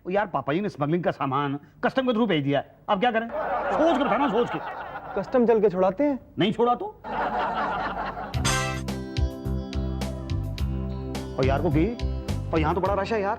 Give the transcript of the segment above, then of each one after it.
ओ यार पापा जी ने स्मगलिंग का सामान कस्टम के थ्रू भेज दिया है, अब क्या करें? सोच के बताना, सोच के। कस्टम चल के छुड़ाते हैं? नहीं छोड़ा तो? और यार को की, और यहाँ तो बड़ा रश है यार।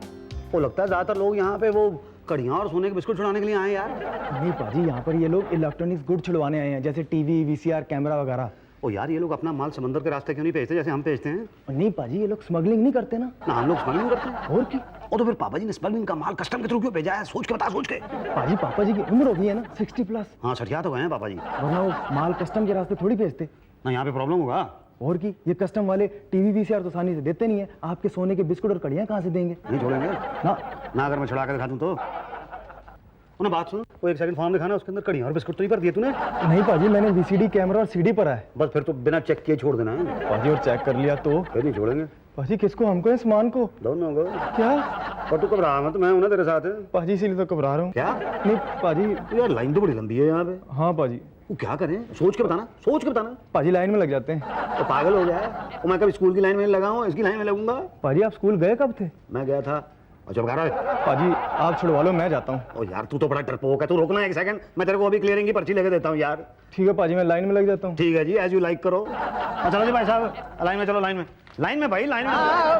वो लगता है ज्यादातर लोग यहाँ पे वो कड़ियाँ और सोने के बिस्कुट छुड़ाने के लिए आए यार। नहीं पाजी, यहाँ पर ये लोग इलेक्ट्रॉनिक्स गुड छुड़वाने आए हैं, जैसे टीवी, वीसीआर, कैमरा वगैरह। ओ यार ये लोग अपना माल समंदर के रास्ते क्यों नहीं भेजते जैसे हम भेजते हैं? नहीं पाजी, ये लोग स्मगलिंग नहीं करते ना। ना हम लोग स्मगलिंग करते हैं। और की? और तो फिर पापा जी ने स्मगलिंग का माल कस्टम के थ्रू क्यों भेजा है? सोच के बता, सोच के। पाजी पापा जी की उम्र हो गई है ना, 60+। हाँ सठिया तो गए हैं पापा जी, वरना वो माल कस्टम के रास्ते थोड़ी भेजते। ना यहाँ पे प्रॉब्लम होगा। और की, ये कस्टम वाले टीवी वीसीआर तो आसानी से देते नहीं है, आपके सोने के बिस्कुट और कड़ियाँ कहाँ से देंगे? नहीं छोड़ेंगे ना। ना अगर मैं छुड़ा कर दिखा दूँ तो। उन्हें बात सुन, वो एक सेकंड फॉर्म दिखाना, उसके अंदर कड़ियाँ और बिस्कुट तो नहीं भर दिए तूने? नहीं पाजी, मैंने वीसीडी, कैमरा और सीडी पर है। बस फिर तो बिना चेक किए छोड़ देना है। पाजी और चेक कर लिया तो? फिर नहीं छोड़ेंगे। पाजी किसको, हमको या सामान को? दोनों को। क्या? और तू घबरा मत, मैं हूं ना तेरे साथ। पाजी इसीलिए तो घबरा रहा हूँ। क्या? नहीं पाजी। यार लाइन तो बड़ी लंबी है यहाँ पे। हाँ पाजी। वो क्या करें? सोच के बताना, सोच के बताना। पाजी लाइन में लग जाते हैं। तो पागल हो जाए, तो मैं कभी स्कूल की लाइन में लगा हूँ, इसकी लाइन में लगूंगा? पाजी आप स्कूल गए कब थे? मैं गया था। अच्छा बता रहा है? पाजी आप छुड़वा लो, मैं जाता हूँ। ओ यार तू तो बड़ा डरपोक है, तू रोकना एक सेकंड, मैं तेरे को अभी क्लियरिंग की पर्ची लेके देता हूँ यार। ठीक है पाजी, मैं लाइन में लग जाता हूँ। ठीक है जी, एज यू लाइक करो। चलो जी भाई साहब, लाइन में चलो, लाइन में, लाइन में भाई, लाइन में।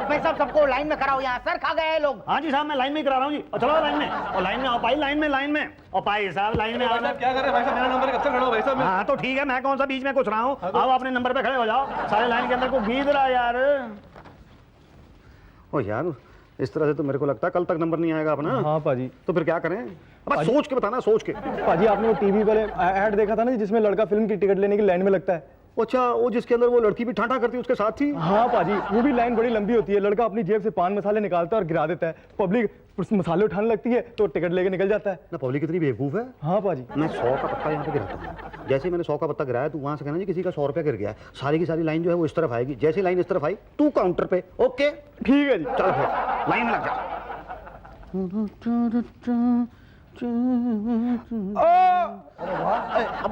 भाई साहब सबको लाइन में कराओ, यहाँ सर खा गए हैं लोग। हाँ जी साहब, मैं लाइन में ही करा रहा हूँ जी। और चलो लाइन में, और लाइन में आओ भाई, लाइन में, लाइन में। और भाई साहब लाइन में आओ। क्या कर रहे हैं भाई साहब? मेरा नंबर कब से खड़ा हो भाई साहब? हाँ तो ठीक है, मैं कौन सा बीच में कुछ रहा हूँ। आओ अपने नंबर पे खड़े हो जाओ, सारे लाइन के अंदर को गीद रहा यार। ओ यार इस तरह से तो मेरे को लगता है कल तक नंबर नहीं आएगा अपना। हाँ पाजी। तो फिर क्या करें? अब सोच के बताना, सोच के। पाजी आपने वो टीवी वाले ऐड देखा था ना, जिसमें लड़का फिल्म की टिकट लेने की लाइन में लगता है? अच्छा, वो जिसके अंदर वो लड़की भी ठाठा करती है उसके साथ थी? हाँ पाजी, वो भी लाइन बड़ी लंबी होती है। लड़का अपनी जेब से पान मसाले निकालता है और गिरा देता है, पब्लिक मसाले उठाने लगती है तो टिकट लेके निकल जाता है ना। पब्लिक कितनी बेवकूफ है। हाँ पाजी। मैं 100 का पत्ता यहाँ पे गिराता हूँ, जैसे मैंने 100 का पत्ता गिराया तो वहां से कहना जी किसी का 100 रुपया गिर गया है। सारी की सारी लाइन जो है वो इस तरफ आएगी, जैसे लाइन इस तरफ आई तू काउंटर पे। ओके ठीक है जी। चल फिर लाइन में लग जा। अब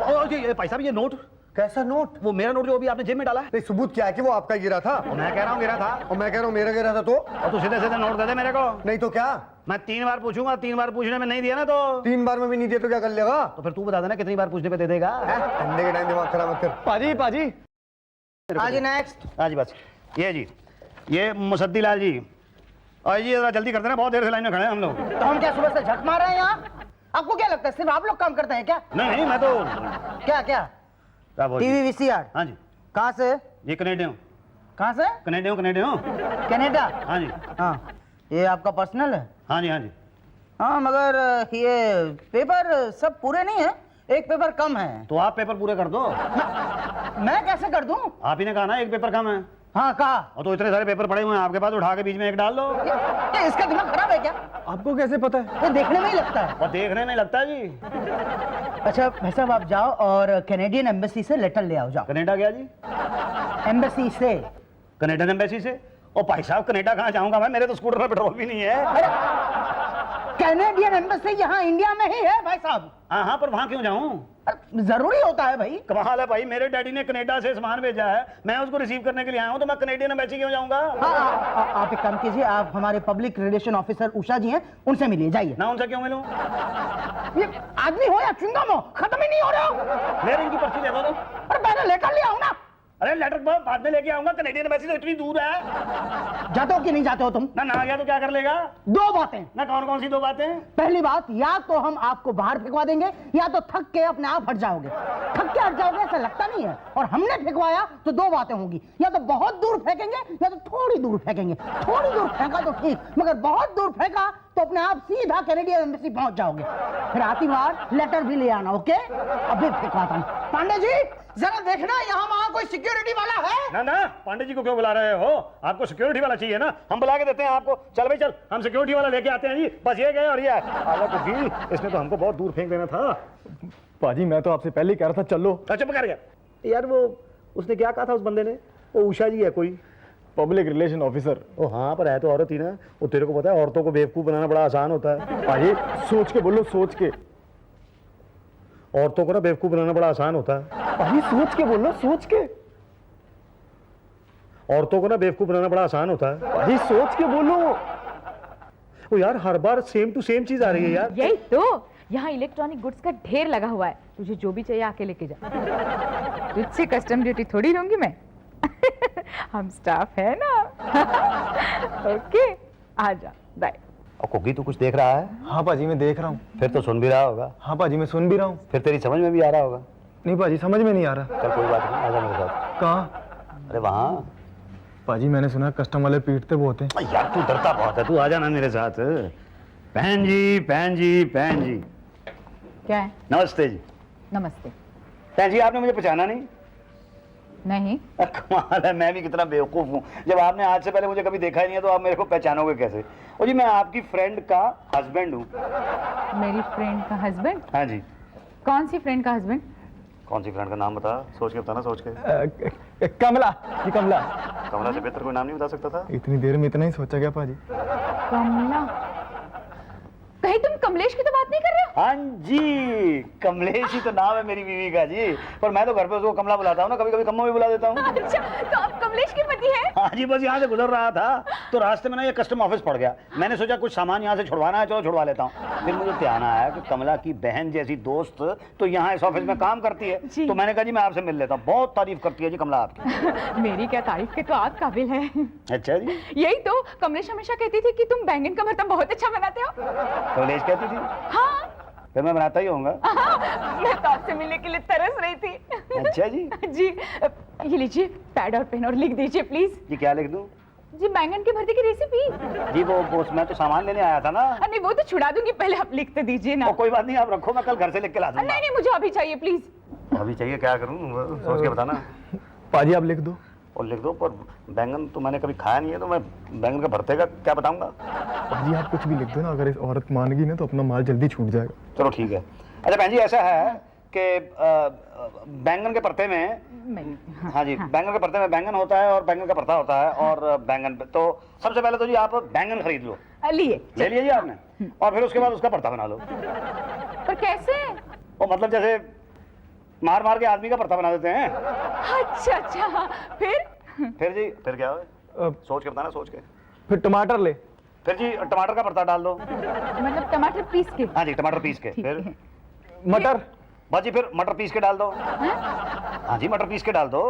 भाई साहब ये नोट कैसा नोट? वो मेरा नोट जो अभी आपने जेब में डाला है। नहीं, सबूत क्या है कि वो आपका गिरा था? और मैं कह रहा हूँ गिरा था। और मैं कह रहा हूँ मेरा गिरा था तो? और तू सीधे सीधे नोट दे दे मेरे को। नहीं तो क्या? मैं 3 बार पूछूंगा, 3 बार पूछने में नहीं दिया ना तो 3 बार में भी नहीं दिया तो क्या कर लेगा? तो फिर तू बता देना कितनी बार पूछने पे दे देगा। ठंडे के टाइम दिमाग खराब मत कर। पाजी पाजी। हाँ जी नेक्स्ट। हाँ जी बस ये जी, ये मुसद्दी लाल जी। और ये जरा जल्दी कर देना, बहुत देर से लाइन में खड़े हैं हम लोग। तो हम क्या सुबह से झक मार रहे हैं यहाँ? आपको क्या लगता है सिर्फ आप लोग काम करते हैं क्या? नहीं मैं तो क्या क्या? क्या बोल टीवी वीसीआर? हाँ जी। कहाँ से? ये कनेडियन। कहाँ से? कनेडियन। कनाडा? हाँ जी। हाँ, ये आपका पर्सनल है? हाँ जी, हाँ जी। हाँ मगर ये पेपर सब पूरे नहीं है, एक पेपर कम है। तो आप पेपर पूरे कर दो। मैं कैसे कर दूं? आप ही ने कहा ना एक पेपर कम है। हाँ कहा। और तो इतने सारे पेपर पड़े हुए हैं आपके पास, उठा के बीच में एक डाल दो। ये इसका दिमाग खराब है क्या? आपको कैसे पता है? ये देखने में ही लगता है। और देखने में लगता है जी। अच्छा भाई साहब आप जाओ और कैनेडियन एम्बेसी से लेटर ले आओ। जाओ। कनाडा गया जी? एम्बेसी से? कनेडियन एम्बेसी से? और भाई साहब कनाडा कहाँ जाऊंगा मैं, मेरे तो स्कूटर में पेट्रोल भी नहीं है। कैनेडियन एम्बेसी यहाँ इंडिया में ही है भाई साहब। हाँ हाँ, पर वहाँ क्यों जाऊँ? जरूरी होता है भाई। कमाल है भाई, मेरे डैडी ने कनाडा से सामान भेजा है, मैं उसको रिसीव करने के लिए आया हूँ, तो मैं कनेडियन एम्बेसी क्यों जाऊंगा? हाँ, आप एक काम कीजिए, आप हमारे पब्लिक रिलेशन ऑफिसर उषा जी हैं, उनसे मिलिए। जाइए ना। उनसे क्यों मिलूं? ये आदमी हो या चुंगम हो, खत्म ही नहीं हो रहे हो। मेरे इनकी पर्ची दे दो तो। अरे पहले लेटर ले आओ ना। अरे लेटर बाद में लेके आऊंगा, कनेडियन एम्बेसी तो इतनी दूर है। जाते हो कि नहीं जाते हो तुम? ना आ गया तो क्या कर लेगा? 2 बातें। ना कौन कौन सी 2 बातें? पहली बात, या तो हम आपको बाहर फेंकवा देंगे या तो थक के अपने आप हट जाओगे। थक के हट जाओगे ऐसा लगता नहीं है, और हमने फेंकवाया तो 2 बातें होंगी, या तो बहुत दूर फेंकेंगे या तो थोड़ी दूर फेंकेंगे। थोड़ी दूर फेंका तो ठीक, मगर बहुत दूर फेंका तो अपने आप सीधा कैनेडियन एम्बेसी पहुंच जाओगे। फिर आती बार लेटर भी ले आना। ओके, अभी फेंकवाता हूँ। पांडे जी जरा देखना यहाँ वहाँ कोई सिक्योरिटी वाला है? ना ना, पांडे जी को क्यों बुला रहे हो? आपको सिक्योरिटी वाला चाहिए ना, हम बुला के देते हैं आपको। चल भाई चल, हम सिक्योरिटी वाला लेके आते हैं जी। बस ये गए और ये आया तो भी, इसने तो हमको बहुत दूर फेंक देना था। पाजी मैं तो आपसे पहले ही कह रहा था चलो। चुप कर गया यार। वो उसने क्या कहा था उस बंदे ने? वो उषा जी है कोई पब्लिक रिलेशन ऑफिसर। ओ हाँ, पर है तो औरत ही ना। वो तेरे को पता है औरतों को बेवकूफ बनाना बड़ा आसान होता है। पाजी सोच के बोलो, सोच के। औरतों को ना बेवकूफ बनाना बड़ा आसान होता है। पाजी सोच के बोलो, सोच के। औरतों को ना बेवकूफ बनाना बड़ा आसान होता है। पाजी सोच के बोलो। वो यार हर बार सेम टू सेम चीज आ रही है यार। यही तो, यहाँ इलेक्ट्रॉनिक गुड्स का ढेर लगा हुआ है, तुझे जो भी चाहिए आके लेके जा। तुझसे कस्टम ड्यूटी थोड़ी लूंगी मैं। हम स्टाफ है ना। ओके, आजा, बाय। और कुकी तू कुछ देख रहा है? हाँ पाजी मैं देख रहा हूँ। फिर तो सुन भी रहा होगा। हाँ पाजी मैं सुन भी रहा हूँ। फिर तेरी समझ में भी आ रहा होगा। नहीं पाजी समझ में नहीं आ रहा। चल कोई बात नहीं, आजा मेरे साथ। कहाँ? अरे वहाँ। पाजी मैंने सुना कस्टम वाले पीटते बहुत हैं। यार तू डरता बहुत है, तू आ जाना मेरे साथ। बहन जी, बहन जी, बहन जी। क्या है? नमस्ते जी। नमस्ते। बहन जी आपने मुझे पहचाना नहीं? नहीं। कमाल है, मैं भी कितना बेवकूफ हूँ। जब आपने आज से पहले मुझे कभी देखा ही नहीं है तो आप मेरे को पहचानोगे कैसे? और जी मैं आपकी फ्रेंड का हस्बैंड हूँ। मेरी फ्रेंड का हस्बैंड? हाँ जी। कौन सी फ्रेंड का हस्बैंड? कौन सी फ्रेंड का नाम बता, सोच के बताना, सोच के। कमला जी, कमला। कमला से बेहतर कोई नाम नहीं बता सकता था? इतनी देर में इतना ही सोचा गया पाजी। कमला? कहीं तुम कमलेश की तो बात नहीं कर रहे हो? हाँ जी, कमलेश ही तो नाम है मेरी बीवी का जी। पर मैं तो घर पे उसको कमला बुलाता हूँ ना, कभी कभी कम्मा भी बुला देता हूँ। अच्छा, तो आप कमलेश के पति हैं? हाँ जी, बस यहाँ से गुजर रहा था तो रास्ते में ना ये कस्टम ऑफिस पड़ गया। मैंने सोचा कुछ सामान यहाँ से छुड़वाना है, चलो छुड़वा लेता हूँ। फिर मुझे ध्यान आया कि कमला की बहन जैसी दोस्त तो यहाँ इस ऑफिस में काम करती है, तो मैंने कहा जी मैं आपसे मिल लेता हूँ। बहुत तारीफ करती है जी कमला आपकी। मेरी क्या तारीफ के, तो आप काबिल हैं। अच्छा जी। यही तो कमलेश हमेशा कहती थी कि तुम बैंगन का भरता बहुत अच्छा बनाते हो। कमलेश कहती थी? हाँ। फिर मैं बनाता ही होऊंगा। मैं तो आपसे मिलने के लिए तरस रही थी। अच्छा जी। जी, ये लीजिए पैड और पेन और लिख दीजिए प्लीज। जी क्या लिख दूं? जी बैंगन के भरते की रेसिपी। जी वो मैं तो सामान लेने आया था ना। नहीं वो तो छुड़ा दूंगी, पहले आप लिखते दीजिए ना। कोई बात नहीं, आप रखो, मैं कल घर से लिख के ला दूंगा। नहीं नहीं, मुझे अभी चाहिए प्लीज। अभी चाहिए? क्या करूं, सोच के बताना। पाजी आप लिख दो। और लिख दो, पर बैंगन तो मैंने कभी खाया नहीं है, तो मैं बैंगन का भरते का क्या बताऊंगा? पाजी आप कुछ भी लिख दो ना, अगर इस औरत मान गई ना तो अपना माल जल्दी छूट जाएगा। चलो ठीक है। अच्छा बहन जी, ऐसा है कि बैंगन के भरते में, हाँ जी, बैंगन के भरते में बैंगन होता है और बैंगन का भरता होता है। और बैंगन तो सबसे पहले तो जी आप बैंगन खरीद लो। लिए ले लिया जी आपने, और फिर उसके बाद उसका भरता बना लो। पर कैसे? वो मतलब जैसे मार मार के आदमी का भरता बना देते हैं। अच्छा अच्छा, फिर जी फिर क्या है? सोच के बताना, सोच के। फिर टमाटर ले। फिर जी टमाटर का भरता डाल दो। मतलब टमाटर पीस के? हाँ जी, टमाटर पीस के। फिर मटर। बस जी फिर मटर पीस के डाल दो। हाँ जी, मटर पीस के डाल दो।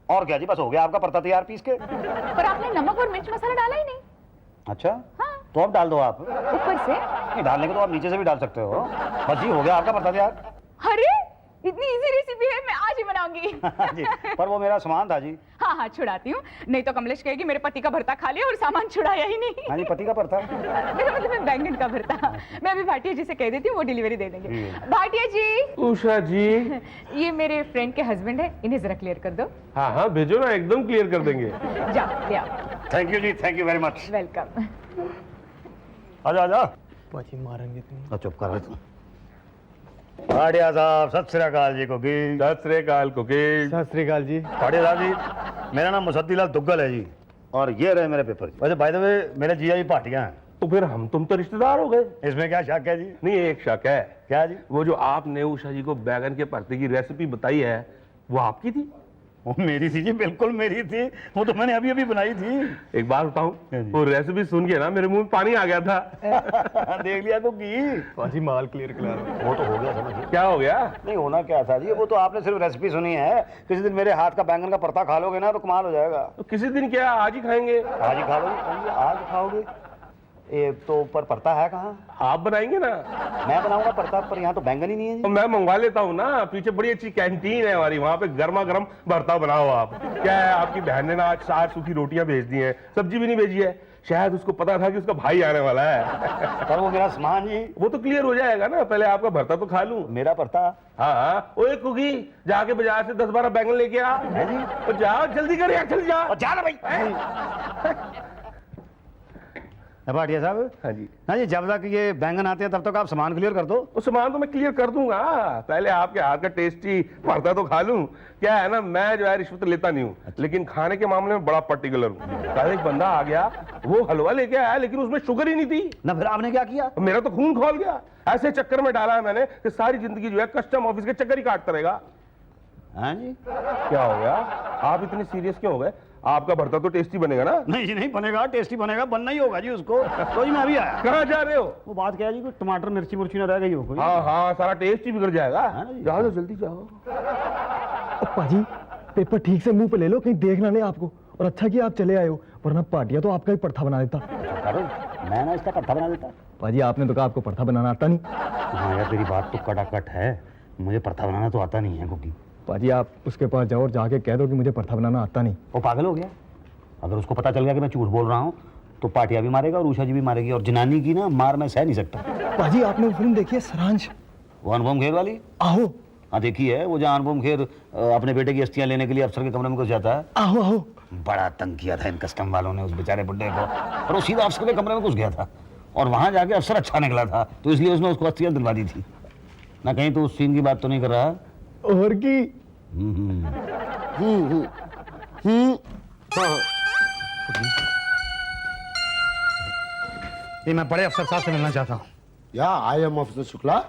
और क्या जी, बस हो गया आपका भरता तैयार पीस के। पर आपने नमक और मिर्च मसाला डाला ही नहीं। अच्छा हाँ। तो अब डाल दो आप। ऊपर से? नहीं, डालने को तो आप नीचे से भी डाल सकते हो। बस जी हो गया आपका भरता तैयार। अरे इतनी इजी रेसिपी है, मैं आज ही बनाऊंगी। हाँ जी, पर वो मेरा सामान था जी। हाँ हाँ छुड़ाती हूँ, नहीं तो कमलेश कहेगी मेरे पति का भरता खा लिया और सामान छुड़ाया ही नहीं। हाँ जी, पति का भरता। मेरा मतलब है बैंगन का भरता। मैं अभी भाटिया जी से कह देती हूँ, वो डिलीवरी दे देंगे। भाटिया जी। उषा जी। ये मेरे फ्रेंड के हस्बैंड है, इन्हें जरा क्लियर कर दो। हाँ हाँ भेजो ना, एकदम क्लियर कर देंगे। जाओ ले आओ। थैंक यू जी, thank you very much. Welcome. आजा आजा। पाजी मारेंगे तुम। चुप कर तू। भाटिया साहब, सत श्री अकाल जी। को सत श्री अकाल कुकी। सत श्री अकाल जी। भाटिया साहब जी, मेरा नाम मुसद्दीलाल दुग्गल है जी, और ये रहे मेरे पेपर। वैसे बाय द वे मेरे जीजा जी भाटिया हैं। तो फिर हम तुम तो रिश्तेदार हो गए। इसमें क्या शक है जी? नहीं एक शक है। क्या जी? वो जो आपने उषा जी को बैगन के भरते की रेसिपी बताई है, वो आपकी थी? वो मेरी थी जी, बिल्कुल मेरी थी। वो तो मैंने अभी अभी बनाई थी। एक बात बताऊं, वो रेसिपी सुन के ना मेरे मुंह में पानी आ गया था। देख लिया को की। पाजी माल क्लियर करा रहा। वो तो हो गया, समझिए। क्या हो गया? नहीं होना क्या था जी, वो तो आपने सिर्फ रेसिपी सुनी है। किसी दिन मेरे हाथ का बैंगन का भरता खा लोगे ना तो कमाल हो जाएगा। तो किसी दिन क्या, आज ही खाएंगे? आज ही खा लोगे? आज खाओगे? ये तो पर भरता है कहाँ? आप बनाएंगे ना? मैं बनाऊंगा भरता, पर यहाँ तो बैंगन ही नहीं है जी। तो मैं मंगवा लेता हूँ ना, पीछे बड़ी अच्छी कैंटीन है हमारी, वहाँ पे गर्मा गर्म भरता बनाओ आप। क्या है, आपकी बहन ने ना आज 4 सूखी रोटियां भेज दी हैं, सब्जी भी नहीं भेजी है। शायद उसको पता था कि उसका भाई आने वाला है। पर वो मेरा सामान जी। वो तो क्लियर हो जाएगा ना, पहले आपका भरता तो खा लूं। मेरा भरता? हाँ हाँ। ओए कुकी, जाके बाजार से 10-12 बैंगन लेके आ। है जी? तो जाओ जल्दी कर यार, चल जा। और जा ना भाई। भाटिया साहब। हाँ जी। हाँ जी, जब तक ये बैंगन आते हैं तब तक आप सामान क्लियर कर दो। तो सामान तो मैं क्लियर कर दूंगा, पहले आपके हाथ का टेस्टी भरता तो खा लूं। क्या है ना, मैं जो है रिश्वत लेता नहीं हूँ, लेकिन खाने के मामले में बड़ा पर्टिकुलर हूँ। कल एक बंदा आ गया, वो हलवा लेके आया लेकिन उसमें शुगर ही नहीं थी ना। फिर आपने क्या किया? मेरा तो खून खौल गया। ऐसे चक्कर में डाला है मैंने कि सारी जिंदगी जो है कस्टम ऑफिस के चक्कर ही काटता रहेगा। हाँ जी। क्या हो गया, आप इतने सीरियस क्यों हो गए? आपका भरता तो टेस्टी बनेगा ना। नहीं जी नहीं बनेगा, टेस्टी बनेगा, बनना ही होगा जी उसको। तो जी मैं अभी आया। कहाँ जा रहे हो? वो बात क्या है जी, कोई टमाटर मिर्ची मुर्ची ना रह गई हो कोई। हाँ हाँ, सारा टेस्ट ही बिगड़ जाएगा। है ना जी? जाओ तो जल्दी जाओ। पाजी पेपर ठीक से मुंह पे ले लो, कहीं देखना नहीं आपको। और अच्छा कि आप चले आए हो, वरना पाटिया तो आपका ही पर्था बना देता। अरे मैं ना इसका पर्था बना देता। पाजी आपने तो कहा आपको पर्था बनाना आता नहीं। हाँ यार तेरी बात तो कटाकट है, मुझे पर्था बनाना तो आता नहीं है कुकी। पाजी आप उसके पास जाओ और जाके कह दो कि मुझे पर्था बनाना आता नहीं। वो पागल हो गया, अगर उसको पता चल गया कि मैं झूठ बोल रहा हूँ तो पाटिया भी मारेगा और उषा जी भी मारेगी, और जनानी की ना मार मैं सह नहीं सकता। पाजी आपने वो फिल्म देखी है सारांश? वो अनुपम खेर वाली? आहो हाँ देखी है, वो जहाँ अनुपम खेर अपने बेटे की अस्थियां लेने के लिए अफसर के कमरे में घुस जाता है। आहो आहो। बड़ा तंग किया था इन कस्टम वालों ने उस बेचारे बुड्ढे को, और वो सीधा अफसर के कमरे में घुस गया था, और वहां जाके अफसर अच्छा निकला था, तो इसलिए उसने उसको अस्थियां दिलवा दी थी ना। कहीं तो उस सीन की बात तो नहीं कर रहा? और की ये मैं बड़े अफसर साहब से मिलना चाहता हूँ। या आई एम ऑफिसर शुक्ला।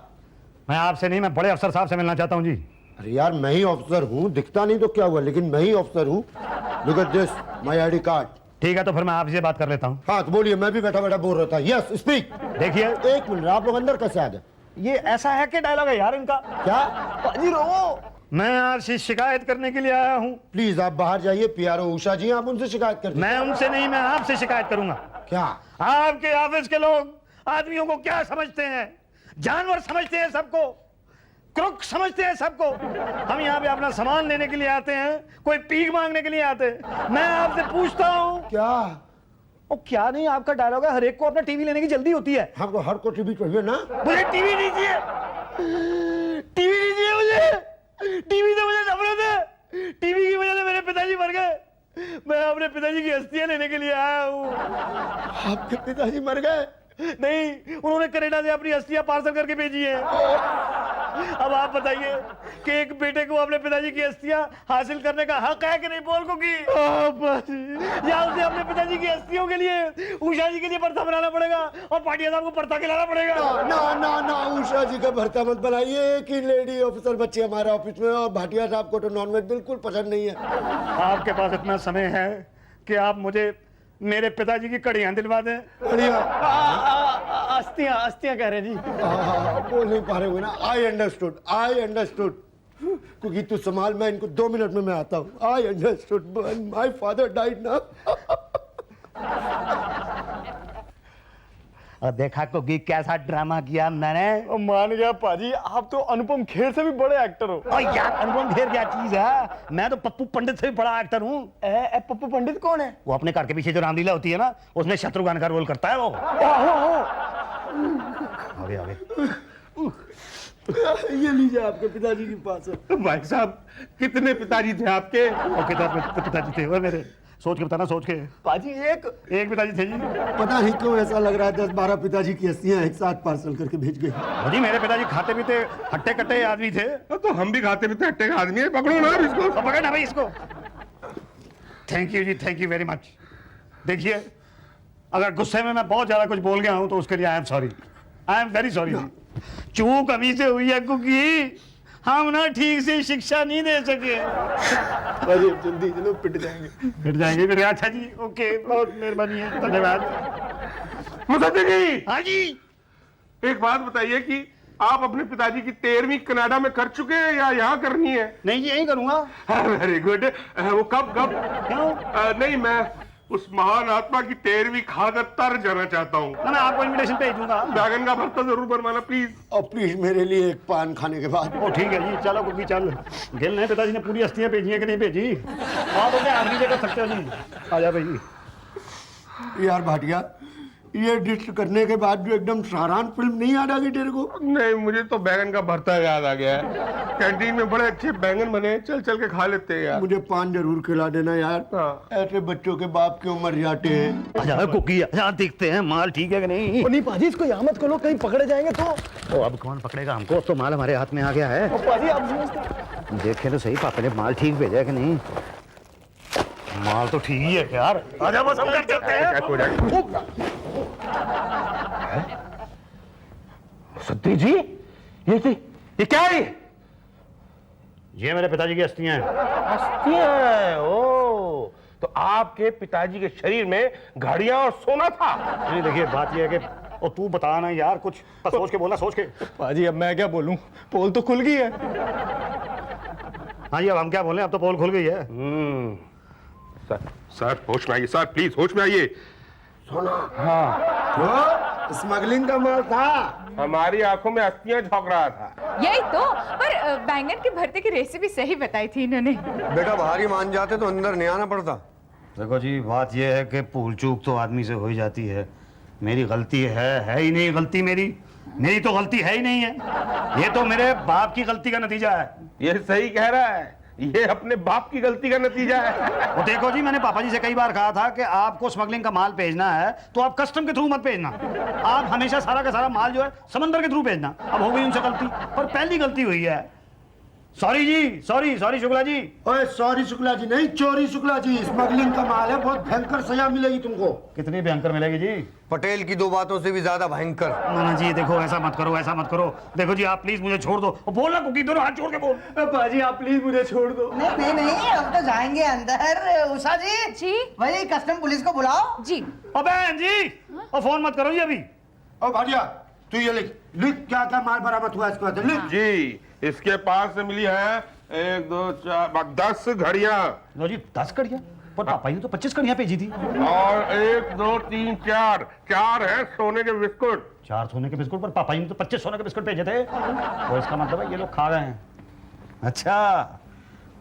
मैं आपसे नहीं, मैं बड़े अफसर साहब से मिलना चाहता हूँ जी। अरे यार मैं ही ऑफिसर हूँ, दिखता नहीं तो क्या हुआ, लेकिन मैं ही ऑफिसर हूँ। Look at this my ID card. ठीक है तो फिर मैं आपसे बात कर लेता हूँ। हाँ तो बोलिए, मैं भी बैठा बैठा बोल रहा था। Yes speak. देखिए एक मिनट, आप लोग अंदर कैसे आ गए? ये ऐसा है कि डायलॉग है यार इनका। क्या? पाजी रो, मैं आपसे शिकायत करने के लिए आया हूँ। प्लीज आप बाहर जाइए, पीआरओ उषा जी आप उनसे शिकायत कर दीजिए। मैं उनसे नहीं, मैं आपसे शिकायत करूंगा। क्या? आपके ऑफिस के लोग आदमियों को क्या समझते हैं? जानवर समझते हैं सबको, क्रुक समझते हैं सबको। हम यहाँ पे अपना सामान लेने के लिए आते हैं, कोई पीक मांगने के लिए आते हैं। मैं आपसे पूछता हूँ क्या? ओ क्या नहीं, आपका डायलॉग है हर एक को अपना टीवी लेने की जल्दी होती है। हमको हर को टीवी चाहिए ना। मुझे टीवी नहीं चाहिए, टीवी नहीं चाहिए मुझे। टीवी से मुझे नफरत है, टीवी की वजह से मेरे पिताजी मर गए। मैं अपने पिताजी की अस्थियां लेने के लिए आया हूँ। आपके पिताजी मर गए? नहीं, उन्होंने कनाडा से अपनी अस्थियां पार्सल करके भेजी है। अब आप बताइए कि एक बेटे को अपने पिताजी की अस्थियां हासिल करने का हक है कि नहीं? बोल को की या उसे अपने पिताजी की अस्थियों के लिए उषा जी के लिए पर्था बनाना पड़ेगा और पाटिया साहब को पर्था खिलाना पड़ेगा। ना ना ना, उषा जी का भरता मत बनाइए। एक ही लेडी ऑफिसर बच्ची हमारे ऑफिस में, और भाटिया साहब को तो नॉनवेज बिल्कुल पसंद नहीं है। आपके पास इतना समय है कि आप मुझे मेरे पिताजी की कड़ियां दिलवा दें। अस्थियां अस्थियां कह रहे जी। बोल नहीं पा रहे हुए ना। I understood, I understood. क्योंकि तू संभाल, मैं इनको 2 मिनट में मैं आता हूँ। I understood, my father died ना। और देखा कोगी कैसा ड्रामा किया मैंने। मान गया पाजी, आप तो अनुपम खेर से भी बड़े एक्टर हो। और यार अनुपम खेर क्या चीज है, मैं तो पप्पू पंडित से भी बड़ा एक्टर हूँ। पप्पू पंडित कौन है? वो अपने घर के पीछे जो रामलीला होती है ना, उसमें शत्रुघ्न का रोल करता है वो। आगे आगे। ये लीजिए आपके पिताजी के पास है। भाई साहब कितने पिताजी थे आपके? और कितने पिताजी थे? और मेरे सोच के बताना, सोच के। पाजी एक पिताजी थे जी। पता नहीं क्यों ऐसा लग रहा है 10-12 पिताजी की अस्थियां एक साथ पार्सल करके भेज गई। जी मेरे पिताजी खाते पीते हट्टे कट्टे आदमी थे। तो हम भी खाते पीते हट्टे का आदमी है। पकड़ो ना इसको। तो पकड़ना भाई इसको। थैंक यू जी, थैंक यू वेरी मच। देखिए अगर गुस्से में मैं बहुत ज्यादा कुछ बोल गया हूं तो उसके लिए I am sorry, I am very sorry. चूक अभी से हुई है क्योंकि हम ना ठीक से शिक्षा नहीं दे सके। पाजी जल्दी चलो, पिट जाएंगे। फिर अच्छा जी, ओके, बहुत मेहरबानी है, धन्यवाद। मुसद्दिकी, हाँ जी। एक बात बताइए कि आप अपने पिताजी की 13वीं कनाडा में कर चुके हैं या यहाँ करनी है? नहीं जी यही करूंगा। Very good. वो कब? क्यों? नहीं, मैं उस महान आत्मा की 13वीं खाकर तर जाना चाहता हूँ। ना मैं आपको इनविटेशन भेज दूंगा। बैगन का भरता जरूर बनवाना प्लीज। और प्लीज मेरे लिए एक पान खाने के बाद। ओ ठीक है जी, चलो क्योंकि चल गिल ने पिताजी ने पूरी अस्थियां भेजी है कि नहीं भेजी? आप उसे आखिरी जगह सकते हो जी। आ जा भाई। यार भाटिया, ये डिश करने के बाद जो एकदम सारांश फिल्म नहीं याद आ गई तेरे को? नहीं, मुझे तो बैगन का भरता याद आ गया है। कैंटीन में बड़े अच्छे बैगन बने, चल चल के खा लेते हैं यार। मुझे पान जरूर खिला देना यार। हाँ। ऐसे बच्चों के बाप क्यों मर जाते हैं? आजा कुकी, आजा देखते हैं माल ठीक है कि नहीं। नहीं पाजी, इसको यहाँ मत करो, कहीं पकड़े जाएंगे तो। ओ अब कौन पकड़ेगा हमको? तो माल हमारे हाथ में आ गया है। पाजी आप समझते। देखे तो सही पापा ने माल ठीक भेजा है कि नहीं। माल तो ठीक ही है यार। आजा बस हम कर चलते हैं। सत्ती जी, ये क्या है? ये मेरे पिताजी की अस्थियां हैं। अस्थियां? ओ तो आपके पिताजी के शरीर में घड़ियां और सोना था। नहीं देखिए बात ये है कि और तू बता ना यार कुछ सोच के बोलना, सोच के। पाजी अब मैं क्या बोलूं, पोल तो खुल गई है। हाँ जी अब हम क्या बोले, अब तो पोल खुल गई है। सर होश में आइए सर, प्लीज होश में आइए। जो स्मगलिंग का माल था। हमारी आंखों में अस्थियां झोंक रहा था। यही तो, पर बैंगन के भरते की रेसिपी सही बताई थी इन्होंने। बेटा बाहर ही मान जाते तो अंदर नहीं आना पड़ता। देखो जी बात यह है कि भूल चूक तो आदमी से हो ही जाती है। मेरी गलती है ही नहीं गलती, मेरी तो गलती है ही नहीं है। ये तो मेरे बाप की गलती का नतीजा है। ये सही कह रहा है, ये अपने बाप की गलती का नतीजा है। और देखो जी मैंने पापा जी से कई बार कहा था कि आपको स्मगलिंग का माल भेजना है तो आप कस्टम के थ्रू मत भेजना, आप हमेशा सारा का सारा माल जो है समंदर के थ्रू भेजना। अब हो गई उनसे गलती, पर पहली गलती हुई है। सॉरी जी, सॉरी शुक्ला जी। ओए सॉरी शुक्ला जी नहीं, चोरी शुक्ला जी। स्मगलिंग का माल है, बहुत भयंकर सजा मिलेगी तुमको। कितनी भयंकर मिलेगी जी? पटेल की 2 बातों से भी ज्यादा भयंकर। ना जी देखो ऐसा मत करो, ऐसा मत करो। देखो जी आप प्लीज मुझे छोड़ दो। और बोलना कुकी, दोनों हाथ छोड़ के बोल। पाजी आप प्लीज मुझे छोड़ दो। नहीं अब तो जाएंगे अंदर। उषा जी जी वही कस्टम पुलिस को बुलाओ। जी। और बहन जी और फोन मत करो जी अभी। ओ भाटिया तू ये लिख क्या क्या माल बरामद हुआ इसके बाद लिख। जी इसके पास से मिली है 1 2 4 10 घड़ियां। लो जी 10 कड़ियां, पर पापा जी ने तो 25 कड़ियां भेजी थी। और 1 2 3 4 है सोने के बिस्कुट। 4 सोने के बिस्कुट, पर पापा जी ने तो 25 सोने के बिस्कुट भेजे थे। तो इसका मतलब है ये लोग खा गए हैं। अच्छा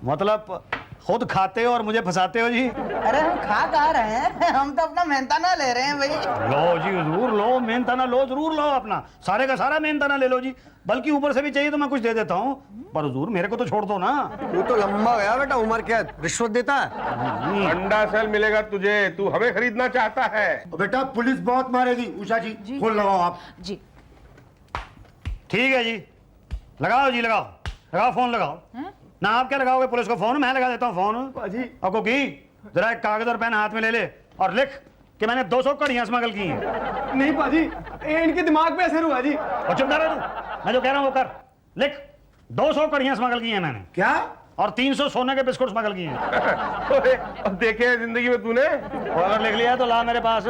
मतलब खुद खाते हो और मुझे फंसाते हो जी। अरे हम खा रहे हैं, हम तो अपना मेहनताना ले रहे हैं भाई। लो जी जरूर लो, मेहनताना लो, जरूर लो अपना, सारे का सारा मेहनताना ले लो जी। बल्कि ऊपर से भी चाहिए तो मैं कुछ दे देता हूँ, पर हुजूर मेरे को तो छोड़ दो ना। तू तो लंबा गया बेटा, उम्र क्या रिश्वत देता है। अंडा सेल मिलेगा तुझे, तू हमें खरीदना चाहता है। बेटा पुलिस बहुत मारेगी। उषा जी फोन लगाओ आप। जी ठीक है जी, लगाओ जी, लगाओ फोन लगाओ। ना आप क्या लगाओगे पुलिस को फोन, मैं लगा देता हूँ फोन। पाजी और को की जरा एक कागज और पेन हाथ में ले ले और लिख कि मैंने 200 कड़ियां स्मगल की हैं। नहीं पाजी, ये इनके दिमाग पे असर हुआ जी। और चुप कर तू, मैं जो कह रहा हूँ वो कर। लिख 200 कड़ियां स्मगल की हैं मैंने, क्या? और 300 सोने के बिस्कुट स्मगल किए हैं। देखे है जिंदगी में तूने। और अगर लिख लिया तो ला मेरे पास,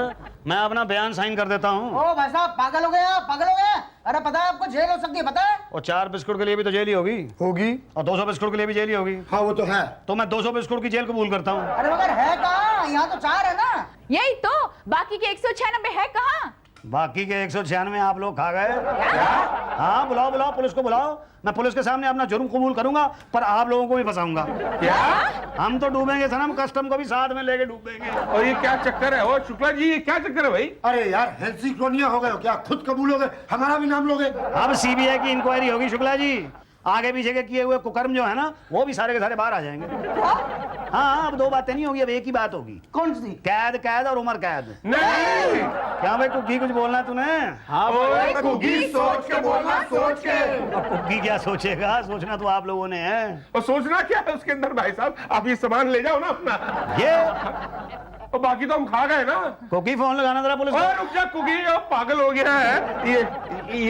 मैं अपना बयान साइन कर देता हूँ। ओ भाई साहब पागल हो गए आप, पागल हो गए। अरे पता है आपको जेल हो सकती है, पता है? और 4 बिस्कुट के लिए भी तो जेल ही होगी और 200 बिस्कुट के लिए भी जेल ही होगी। हाँ वो तो है। तो मैं 200 बिस्कुट की जेल कबूल करता हूँ। अरे मगर है कहाँ? यहाँ तो 4 है ना। यही तो, बाकी के 196 है कहाँ? बाकी के 196 आप लोग खा गए। हाँ बुलाओ पुलिस को बुलाओ, मैं पुलिस के सामने अपना जुर्म कबूल करूंगा, पर आप लोगों को भी फंसाऊंगा। क्या? हम तो डूबेंगे सनम, कस्टम को भी साथ में लेके डूबेंगे। और ये क्या चक्कर है? ओ शुक्ला जी ये क्या चक्कर है भाई? अरे यार हेल्सी क्रोनिया हो गए हो क्या? खुद कबूल हो गए, हमारा भी नाम लोगे? अब सीबीआई की इंक्वायरी होगी शुक्ला जी, आगे पीछे के किए हुए कुकर्म जो है ना वो भी सारे के सारे बाहर आ जाएंगे। हाँ अब 2 बातें नहीं होगी, अब एक ही बात होगी। कौन सी? कैद और उम्र कैद। नहीं क्या भाई कुकी कुछ बोलना है तूने? ओए कुकी सोच के बोलना, सोच के। अब कुकी क्या सोचेगा, सोचना तो आप लोगों ने है। और सोचना क्या है उसके अंदर भाई साहब? आप ये सामान ले जाओ ना अपना, ये और बाकी तो हम खा गए ना। कुकी फोन लगाना जरा पुलिस को। और रुक जा कुकी, अब पागल हो गया है। ये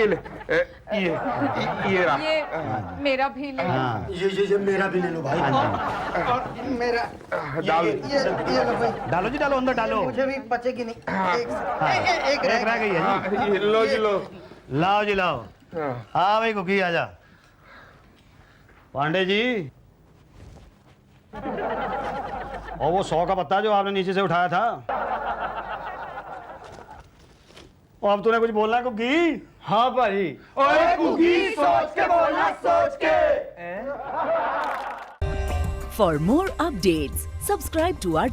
ले, ये रहा। ये मेरा भी ले। हाँ ये मेरा भी ले लो भाई। मेरा डाल। ये लो भाई। डालो जी, डालो अंदर डालो। मुझे भी बचेगी नहीं। एक एक रह गई है हाँ, ये लो जी लो। लाओ जी लाओ। हाँ भाई कुकी आजा। पांडे जी और वो 100 का पत्ता जो आपने नीचे से उठाया था, और अब तूने कुछ बोलना है कुकी? हाँ पाजी। ओए कुकी सोच के बोलना, सोच के। For more updates, subscribe to our